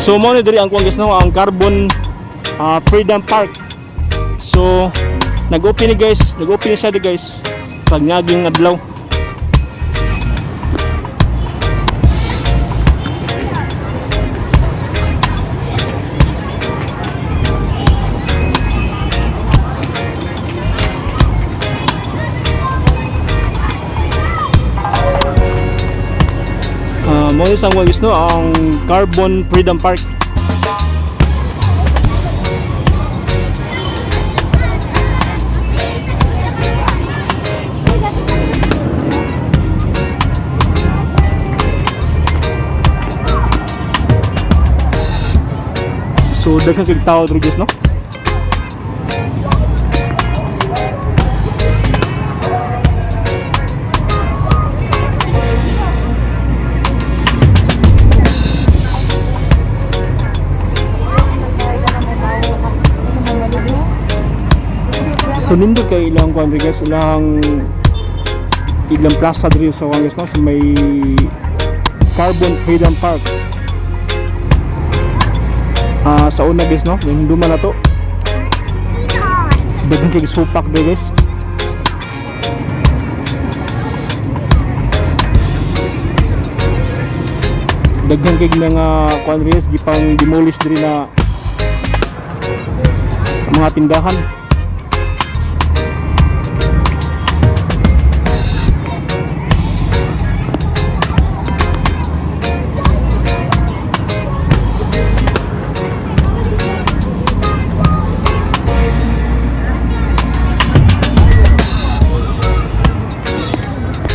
So mo ni diri ang kuan guys no, ang Carbon Freedom Park. So nag-open ni guys, nag-open siya di guys pag nyaging adlaw. Mo ni sang guys no, ang Carbon Freedom Park. So daghang kay tao diri guys no. So nindot kay ilang kuan diri guys, ilang plaza diri sa guys no, sa may Carbon Freedom Park. Sa una guys no, yung duman na to daghang kay supak diri guys. Daghang kay mga kuan diri guys, gipang demolish diri na mga tindahan.